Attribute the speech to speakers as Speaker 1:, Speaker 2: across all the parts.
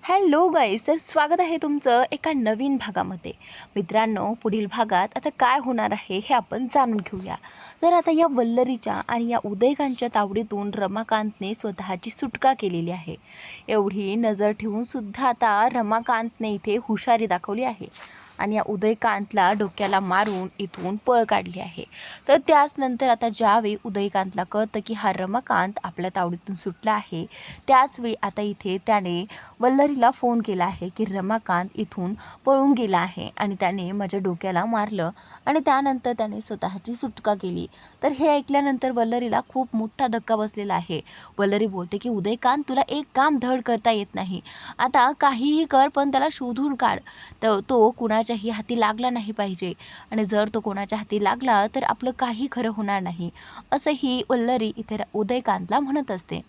Speaker 1: Hello guys, तर स्वागत आहे तुमचं एका नवीन भागामध्ये. मित्रांनो, पुढील भागात आता काय होणार आहे हे आपण जाणून घेऊया. तर आता या वल्लरीच्या आणि या उदयकांतच्या तावडीतून रमाकांतने स्वतःची सुटका केलेली आहे. एवढी नजर ठेवून सुद्धा आता रमाकांतने इथे हुशारी दाखवली आहे आणि या उदयकांतला डोक्याला मारून इथून पळ काढली आहे. तर त्याचनंतर आता ज्यावेळी उदयकांतला कळतं की हा रमाकांत आपल्या तावडीतून सुटला आहे, त्याचवेळी आता इथे त्याने वल्लरीला फोन केला आहे की रमाकांत इथून पळून गेला आहे आणि त्याने माझ्या डोक्याला मारलं आणि त्यानंतर त्याने स्वतःची सुटका केली. तर हे ऐकल्यानंतर वल्लरीला खूप मोठा धक्का बसलेला आहे. वल्लरी बोलते की उदयकांत, तुला एक काम धड करता येत नाही. आता काहीही कर, पण त्याला शोधून काढ. तर तो कुणाच्याही हाती लागला नाही पाहिजे आणि जर तो कोणाच्या हाती लागला तर आपलं काही खरं होणार नाही, असंही वल्लरी इथे उदयकांतला म्हणत असते.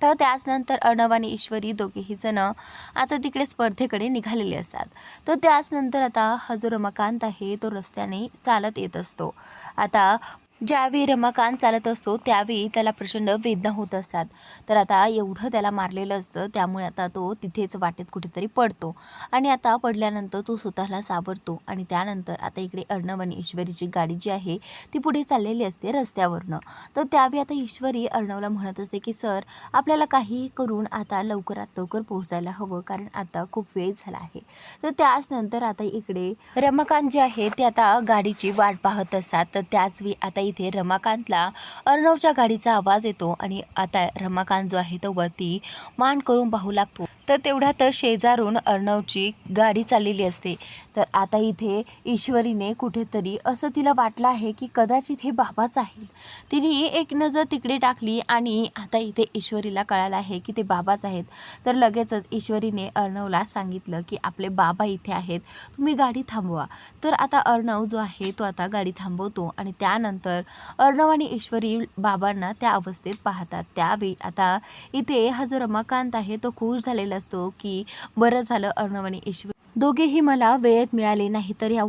Speaker 1: तर त्याचनंतर अर्णव आणि ईश्वरी दोघेही जण आता तिकडे स्पर्धेकडे निघालेले असतात. तर त्याचनंतर आता हा जो रमाकांत आहे तो रस्त्याने चालत येत असतो. आता ज्यावेळी रमाकांत चालत असतो त्यावेळी त्याला प्रचंड वेदना होत असतात. तर आता एवढं त्याला मारलेलं असतं, त्यामुळे आता तो तिथेच वाटेत कुठेतरी पडतो आणि आता पडल्यानंतर तो स्वतःला सावरतो आणि त्यानंतर आता इकडे अर्णव आणि ईश्वरीची गाडी जी आहे ती पुढे चाललेली असते रस्त्यावरनं. तर त्यावेळी आता ईश्वरी अर्णवला म्हणत असते की सर, आपल्याला काहीही करून आता लवकरात लवकर पोहोचायला हवं, कारण आता खूप वेळ झाला आहे. तर त्याचनंतर आता इकडे रमाकांत जे आहे ते आता गाडीची वाट पाहत असतात. तर त्याचवेळी आता इथे रमाकांतला अर्णवच्या गाडीचा आवाज येतो आणि आता रमाकांत जो आहे तो वरती मान करून पाहू लागतो. तर तेवढ्यात शेजारून अर्णवची गाडी चाललेली असते. तर आता इथे ईश्वरीने कुठेतरी असं तिला वाटलं आहे की कदाचित हे बाबाच आहे. तिने एक नजर तिकडे टाकली आणि आता इथे ईश्वरीला कळालं आहे की ते बाबाच आहेत. तर लगेचच ईश्वरीने अर्णवला सांगितलं की आपले बाबा इथे आहेत, तुम्ही गाडी थांबवा. तर आता अर्णव जो आहे तो आता गाडी थांबवतो आणि त्यानंतर अर्णव आणि ईश्वरी बाबांना त्या अवस्थेत पाहतात. त्यावेळी आता इथे हा जो रमाकांत आहे तो खुश झालेला असतो की बरं झालं अर्णव आणि ईश्वरी दोघेही मला वेळेत मिळाले, नाही तर या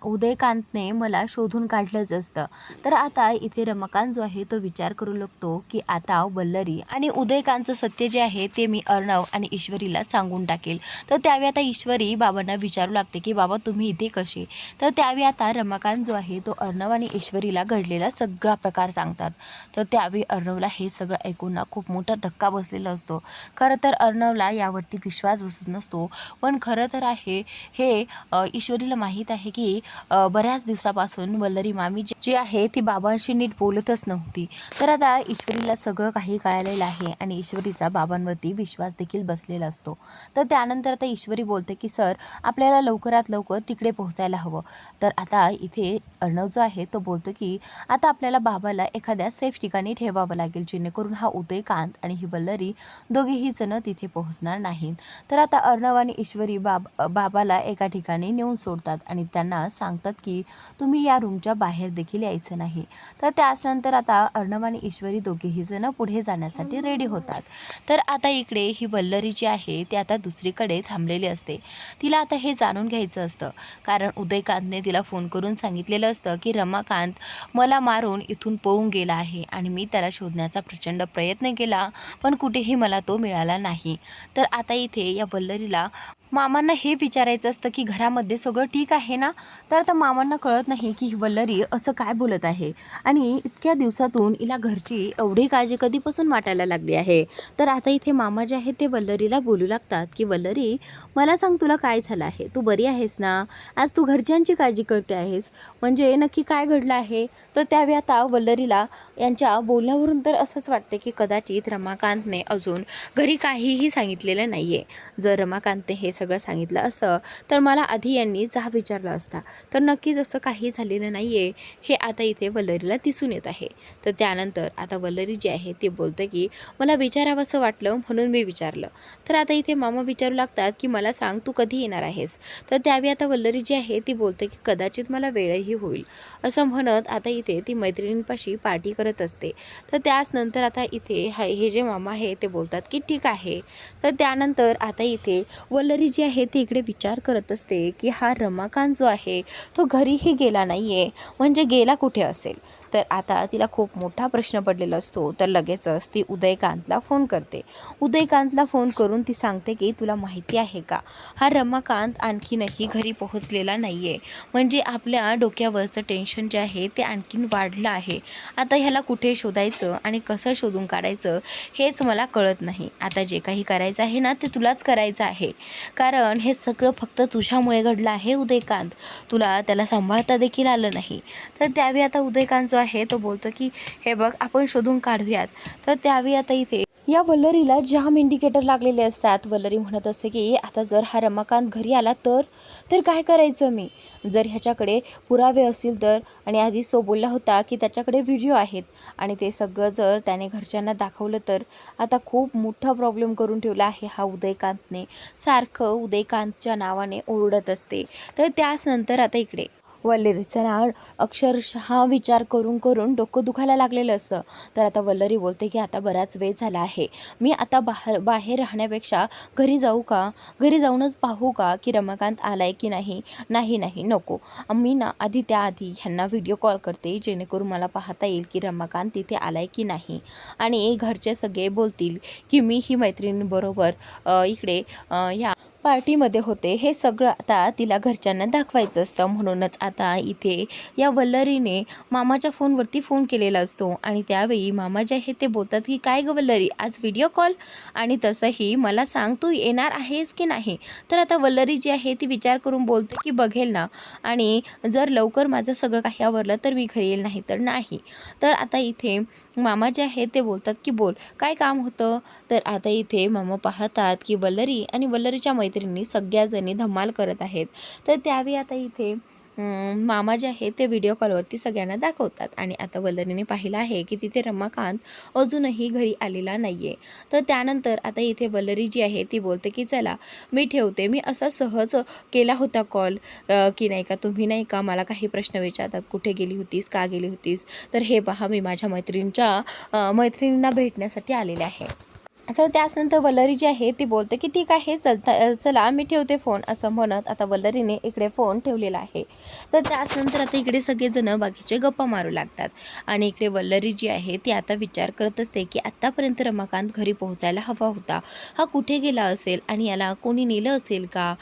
Speaker 1: उदयकांतने मला शोधून काढलंच असतं. तर आता इथे रमाकांत जो आहे तो विचार करू लागतो की आता वल्लरी आणि उदयकांतचं सत्य जे आहे ते मी अर्णव आणि ईश्वरीला सांगून टाकेल. तर त्यावेळी आता ईश्वरी बाबांना विचारू लागते की बाबा तुम्ही इथे कसे. तर त्यावेळी आता रमाकांत जो आहे तो अर्णव आणि ईश्वरीला घडलेला सगळा प्रकार सांगतात. तर त्यावेळी अर्णवला हे सगळं ऐकून ना खूप मोठा धक्का बसलेला असतो. खरं तर अर्णवला यावरती विश्वास बसत नसतो, पण खरं तर आहे हे ईश्वरीला माहीत आहे की बऱ्याच दिवसापासून वल्लरी मामी जी आहे ती बाबांशी नीट बोलतच नव्हती. तर आता ईश्वरीला सगळं काही कळालेलं आहे आणि ईश्वरीचा बाबांवरती विश्वास देखील बसलेला असतो. तर त्यानंतर आता ईश्वरी बोलते की सर, आपल्याला लवकरात लवकर तिकडे पोहोचायला हवं. तर आता इथे अर्णव जो आहे तो बोलतो की आता आपल्याला बाबाला एखाद्या सेफ ठिकाणी ठेवावं लागेल, जेणेकरून हा उदयकांत आणि ही वल्लरी दोघेही जण तिथे पोहोचणार नाहीत. तर आता अर्णव आणि ईश्वरी बाबाला एका ठिकाणी नेऊन सोडतात आणि त्यांना सांगतात की तुम्ही या रूमच्या बाहेर देखील यायचं नाही. तर त्याचनंतर आता अर्णव आणि ईश्वरी दोघेही जण पुढे जाण्यासाठी रेडी होतात. तर आता इकडे ही वल्लरी जी आहे ती आता दुसरीकडे थांबलेली असते. तिला आता हे जाणून घ्यायचं असतं, कारण उदयकांतने तिला फोन करून सांगितलेलं असतं की रमाकांत मला मारून इथून पळून गेला आहे आणि मी त्याला शोधण्याचा प्रचंड प्रयत्न केला, पण कुठेही मला तो मिळाला नाही. तर आता इथे या वल्लरीला मामांना हे विचारायचं असतं की घरामध्ये सगळं ठीक आहे ना. तर आता मामांना कळत नाही की वल्लरी असं काय बोलत आहे आणि इतक्या दिवसातून हिला घरची एवढी काळजी कधीपासून वाटायला लागली आहे. तर आता इथे मामा जे आहेत ते वल्लरीला बोलू लागतात की वल्लरी, मला सांग, तुला काय झालं आहे, तू बरी आहेस ना, आज तू घरच्यांची काळजी करते आहेस, म्हणजे नक्की काय घडलं आहे. तर त्यावेळी आता वल्लरीला यांच्या बोलण्यावरून तर असंच वाटते की कदाचित रमाकांतने अजून घरी काहीही सांगितलेलं नाही आहे. जर रमाकांतने हे सगळं सांगितलं असतं तर मला आधी यांनी जा विचारलं असता. तर नक्कीच असं काही झालेलं नाही आहे हे आता इथे वल्लरीला दिसून येत आहे. तर त्यानंतर आता वल्लरी जी आहे ती बोलते की मला विचारावंसं वाटलं म्हणून मी विचारलं. तर आता इथे मामा विचारू लागतात की मला सांग, तू कधी येणार आहेस. तर त्यावेळी आता वल्लरी जी आहे ती बोलते की कदाचित मला वेळही होईल, असं म्हणत आता इथे ती मैत्रिणींपाशी पार्टी करत असते. तर त्याचनंतर आता इथे हे जे मामा आहे ते बोलतात की ठीक आहे. तर त्यानंतर आता इथे वल्लरी जी आहे ती इकडे विचार करत असते की हा रमाकांत जो आहे तो घरीही गेला नाही आहे, म्हणजे गेला कुठे असेल. तर आता तिला खूप मोठा प्रश्न पडलेला असतो. तर लगेचच ती उदयकांतला फोन करते. उदयकांतला फोन करून ती सांगते की तुला माहिती आहे का, हा रमाकांत आणखीनही घरी पोहोचलेला नाही आहे. म्हणजे आपल्या डोक्यावरचं टेन्शन जे आहे ते आणखीन वाढलं आहे. आता ह्याला कुठे शोधायचं आणि कसं शोधून काढायचं हेच मला कळत नाही. आता जे काही करायचं आहे ना ते तुलाच करायचं आहे, कारण हे सगळं फक्त तुझ्यामुळे घडलं आहे उदयकांत. तुला त्याला सांभाळता देखील आलं नाही. तर त्यावेळी आता उदयकांत जो आहे तो बोलतो की हे बघ आपण शोधून काढूयात. तर त्यावेळी आता इथे या वल्लरीला जाम इंडिकेटर लागलेले असतात. वल्लरी म्हणत असते की आता जर हा रमाकांत घरी आला तर काय करायचं मी, जर ह्याच्याकडे पुरावे असतील तर. आणि आधीच तो बोलला होता की त्याच्याकडे व्हिडिओ आहेत आणि ते सगळं जर त्याने घरच्यांना दाखवलं तर. आता खूप मोठा प्रॉब्लेम करून ठेवला आहे हा उदयकांतने. सारखं उदयकांतच्या नावाने ओरडत असते. तर त्याच नंतर आता इकडे वल्लरीचं नाव अक्षरशः विचार करून करून डोकं दुखायला लागलेलं असतं. तर आता वल्लरी बोलते की आता बराच वेळ झाला आहे, मी आता बाहेर राहण्यापेक्षा घरी जाऊ का, घरी जाऊनच पाहू का की रमाकांत आलाय की नाही. नाही नाही नको, मी ना त्याआधी ह्यांना व्हिडिओ कॉल करते जेणेकरून मला पाहता येईल की रमाकांत तिथे आलाय की नाही. आणि घरचे सगळे बोलतील की मी ही मैत्रिणीबरोबर इकडे ह्या पार्टीमध्ये होते. हे सगळं आता तिला घरच्यांना दाखवायचं असतं. म्हणूनच आता इथे या वल्लरीने मामाच्या फोनवरती फोन केलेला असतो आणि त्यावेळी मामा जे आहे ते बोलतात की काय गं वल्लरी, आज व्हिडिओ कॉल, आणि तसंही मला सांग तू येणार आहेस की नाही. तर आता वल्लरी जी आहे ती विचार करून बोलते की बघेल ना, आणि जर लवकर माझं सगळं काही आवरलं तर मी घरी येईल, नाही तर नाही. तर आता इथे मामा जे आहे ते बोलतात की बोल काय काम होतं. तर आता इथे मामा पाहतात की वल्लरी आणि वल्लरीच्या मैत्रिणी सगळ्याजणी धमाल करत आहेत. तर त्यावेळी आता इथे मामा जे आहे ते व्हिडिओ कॉलवरती सगळ्यांना दाखवतात आणि आता वल्लरीने पाहिलं आहे की तिथे रमाकांत अजूनही घरी आलेला नाही आहे. तर त्यानंतर आता इथे वल्लरी जी आहे ती बोलते की चला मी ठेवते, मी असा सहज केला होता कॉल की नाही का तुम्ही नाही का मला काही प्रश्न विचारतात, कुठे गेली होतीस, का गेली होतीस. तर हे पहा मी माझ्या मैत्रिणींना भेटण्यासाठी आलेले आहे. तर त्याचनंतर वल्लरी जी आहे ती बोलते की ठीक आहे चला मी ठेवते फोन, असं म्हणत आता वल्लरीने इकडे फोन ठेवलेला आहे. तर त्याचनंतर आता इकडे सगळेजण बाकीचे गप्पा मारू लागतात आणि इकडे वल्लरी जी आहे ती आता विचार करत असते की आत्तापर्यंत रमाकांत घरी पोहोचायला हवा होता, हा कुठे गेला असेल आणि याला कोणी नेलं असेल का.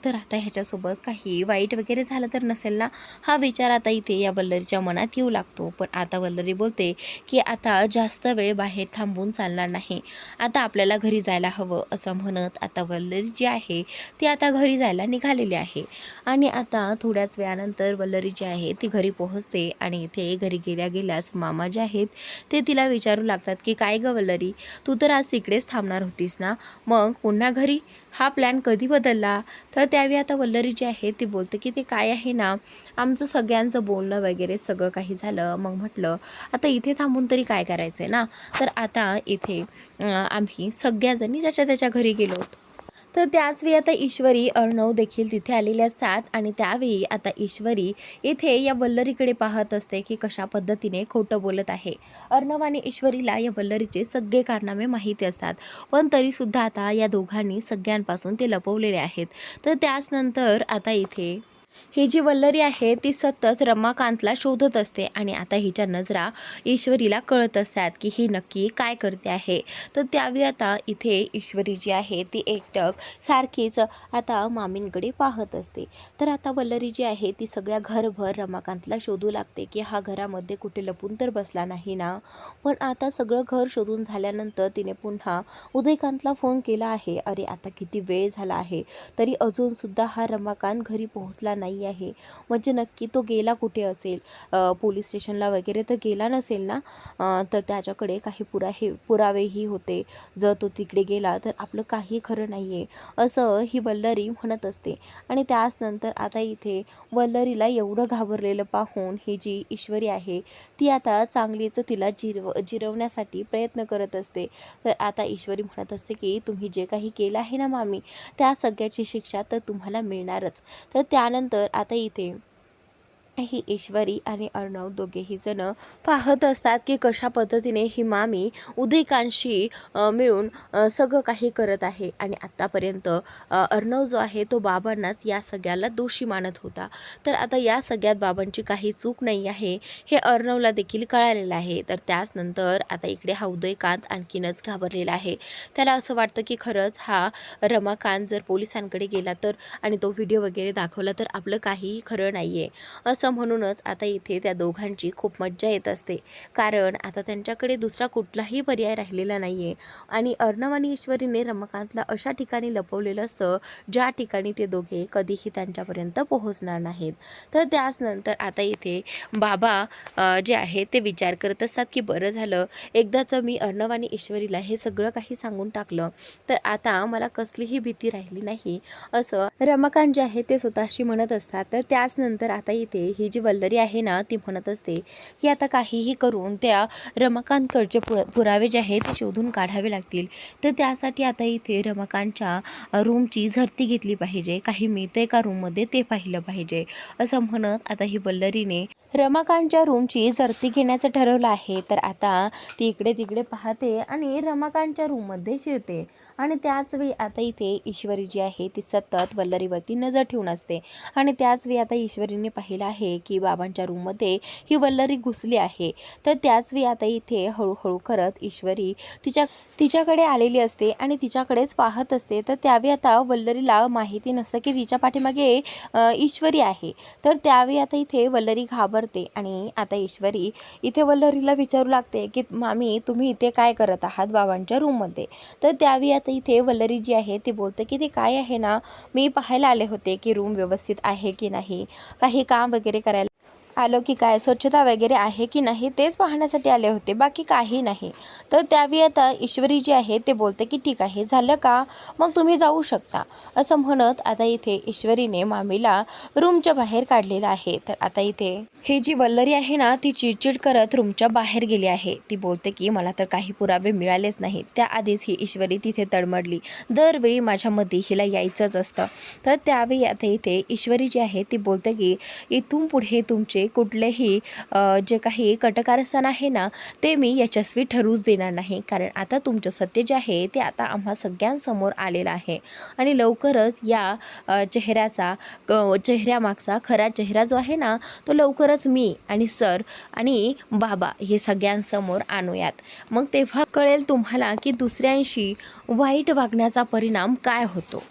Speaker 1: तर आता ह्याच्यासोबत काही वाईट वगैरे झालं तर नसेल ना, हा विचार आता इथे या वल्लरीच्या मनात येऊ लागतो. पण आता वल्लरी बोलते की आता जास्त वेळ बाहेर थांबून चालणार नाही, आता आपल्याला घरी जायला हवं, असं म्हणत आता वल्लरी जी आहे ती आता घरी जायला निघालेली आहे. आणि आता थोड्याच वेळानंतर वल्लरी जी आहे ती घरी पोहोचते आणि इथे घरी गेल्यास मामा जे आहेत ते तिला विचारू लागतात की काय गं वल्लरी, तू तर आज तिकडेच थांबणार होतीस ना, मग पुन्हा घरी, हा प्लॅन कधी बदलला. तर त्यावेळी आता वल्लरी जी आहे ती बोलते की ते काय आहे ना, आमचं सगळ्यांचं बोलणं वगैरे सगळं काही झालं, मग म्हटलं आता इथे थांबून तरी काय करायचं आहे ना. तर आता इथे आम्ही सगळ्याजणी ज्याच्या त्याच्या घरी गेलो होतो. तर त्याच वेळी आता ईश्वरी अर्णव देखील तिथे आलेले असतात आणि त्यावेळी आता ईश्वरी इथे या वल्लरीकडे पाहत असते की कशा पद्धतीने खोटं बोलत आहे. अर्णव आणि ईश्वरीला या वल्लरीचे सगळे कारनामे माहिती असतात, पण तरीसुद्धा आता या दोघांनी सगळ्यांपासून ते लपवलेले आहेत. तर त्याचनंतर आता इथे ही जी वल्लरी आहे ती सतत रमाकांतला शोधत असते आणि आता हिच्या नजरा ईश्वरीला कळत असतात की ही नक्की काय करते आहे. तर त्यावेळी आता इथे ईश्वरी जी आहे ती एकटक सारखीच आता मामींकडे पाहत असते. तर आता वल्लरी जी आहे ती सगळ्या घरभर रमाकांतला शोधू लागते की हा घरामध्ये कुठे लपून तर बसला नाही ना. पण आता सगळं घर शोधून झाल्यानंतर तिने पुन्हा उदयकांतला फोन केला आहे. अरे आता किती वेळ झाला आहे तरी अजूनसुद्धा हा रमाकांत घरी पोहोचला नाही आहे, म्हणजे नक्की तो गेला कुठे असेल, पोलीस स्टेशनला वगैरे तर गेला नसेल ना. तर त्याच्याकडे काही पुरावेही होते, जर तो तिकडे गेला तर आपलं काही खरं नाही आहे, असं ही वल्लरी म्हणत असते. आणि त्याचनंतर आता इथे वल्लरीला एवढं घाबरलेलं पाहून ही जी ईश्वरी आहे ती आता चांगलीच तिला जिरवण्यासाठी प्रयत्न करत असते. तर आता ईश्वरी म्हणत असते की तुम्ही जे काही केलं आहे ना मामी, त्या सगळ्याची शिक्षा तर तुम्हाला मिळणारच. तर त्यानंतर आता इथे ही ईश्वरी आणि अर्णव दोघेही जण पाहत असतात की कशा पद्धतीने ही मामी उदयकांशी मिळून सगळं काही करत आहे. आणि आत्तापर्यंत अर्णव जो आहे तो बाबांनाच या सगळ्याला दोषी मानत होता. तर आता या सगळ्यात बाबांची काही चूक नाही आहे हे अर्णवला देखील कळालेलं आहे. तर त्याचनंतर आता इकडे हा उदयकांत आणखीनच घाबरलेला आहे. त्याला असं वाटतं की खरंच हा रमाकांत जर पोलिसांकडे गेला तर आणि तो व्हिडिओ वगैरे दाखवला तर आपलं काहीही खरं नाही आहे असं म्हणूनच आता इथे त्या दोघांची खूप मज्जा येत असते. कारण आता त्यांच्याकडे दुसरा कुठलाही पर्याय राहिलेला नाही आहे. आणि अर्णव आणि ईश्वरीने रमाकांतला अशा ठिकाणी लपवलेलं असतं ज्या ठिकाणी ते दोघे कधीही त्यांच्यापर्यंत पोहोचणार नाहीत. तर त्याचनंतर आता इथे बाबा जे आहे ते विचार करत असतात की बरं झालं एकदाचं मी अर्णव आणि ईश्वरीला हे सगळं काही सांगून टाकलं तर आता मला कसलीही भीती राहिली नाही असं रमाकांत जे आहे ते स्वतःशी म्हणत असतात. तर त्याचनंतर आता इथे ही जी वल्लरी आहे ना ती म्हणत असते की आता काहीही करून त्या रमाकांतकडचे पुरावे जे आहेत ते शोधून काढावे लागतील. तर त्यासाठी आता इथे रमाकांतच्या रूमची झडती घेतली पाहिजे. काही मिळतंय का रूममध्ये ते पाहिलं पाहिजे असं म्हणत आता ही वल्लरीने रमाकांतच्या रूमची झडती घेण्याचं ठरवलं आहे. तर आता ती इकडे तिकडे पाहते आणि रमाकांतच्या रूममध्ये शिरते. आणि त्याचवेळी आता इथे ईश्वरी जी आहे ती सतत वल्लरीवरती नजर ठेवून असते. आणि त्याचवेळी आता ईश्वरीने पाहिलं आहे की बाबांच्या रूममध्ये ही वल्लरी घुसली आहे. तर त्याचवेळी आता इथे हळूहळू करत ईश्वरी तिच्याकडे आलेली असते आणि तिच्याकडेच पाहत असते. तर त्यावेळी आता वल्लरीला माहिती नसतं की तिच्या पाठीमागे ईश्वरी आहे. तर त्यावेळी आता इथे वल्लरी घाबरते आणि आता ईश्वरी इथे वल्लरीला विचारू लागते की मामी तुम्ही इथे काय करत आहात बाबांच्या रूममध्ये. तर त्यावेळी आता इथे वल्लरी जी आहे ती बोलते की ते काय आहे ना मी पाहायला आले होते की रूम व्यवस्थित आहे की नाही, काही काम वगैरे करायला आलो की काय, स्वच्छता वगैरे आहे की नाही तेच पाहण्यासाठी आले होते, बाकी काही नाही. तर त्यावेळी आता ईश्वरी जी आहे ते बोलते की ठीक आहे झालं का मग तुम्ही जाऊ शकता असं म्हणत आता इथे ईश्वरीने मामीला रूमच्या बाहेर काढलेलं आहे. तर आता इथे ही जी वल्लरी आहे ना ती चिडचिड करत रूमच्या बाहेर गेली आहे. ती बोलते की मला तर काही पुरावे मिळालेच नाहीत. त्याआधीच ही ईश्वरी तिथे तडमडली, दरवेळी माझ्यामध्ये हिला यायचंच असतं. तर त्यावेळी आता इथे ईश्वरी जी आहे ती बोलते की इथून पुढे तुमचे कुठलेही जे काही कटकारस्थान आहे ना ते मी यशस्वी ठरूच देणार नाही. कारण आता तुमचं सत्य जे आहे ते आता आम्हा सगळ्यांसमोर आलेलं आहे आणि लवकरच या चेहऱ्यामागचा खरा चेहरा जो आहे ना तो लवकरच मी आणि सर आणि बाबा हे सगळ्यांसमोर आणूयात. मग तेव्हा कळेल तुम्हाला की दुसऱ्यांशी वाईट वागण्याचा परिणाम काय होतो.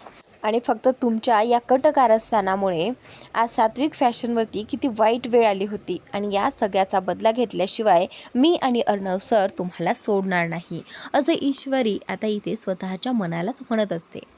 Speaker 1: आणि फक्त तुमच्या या कटकारस्थानामुळे आज सात्विक फॅशनवरती किती वाईट वेळ आली होती आणि या सगळ्याचा बदला घेतल्याशिवाय मी आणि अर्णव सर तुम्हाला सोडणार नाही असं ईश्वरी आता इथे स्वतःच्या मनालाच म्हणत असते.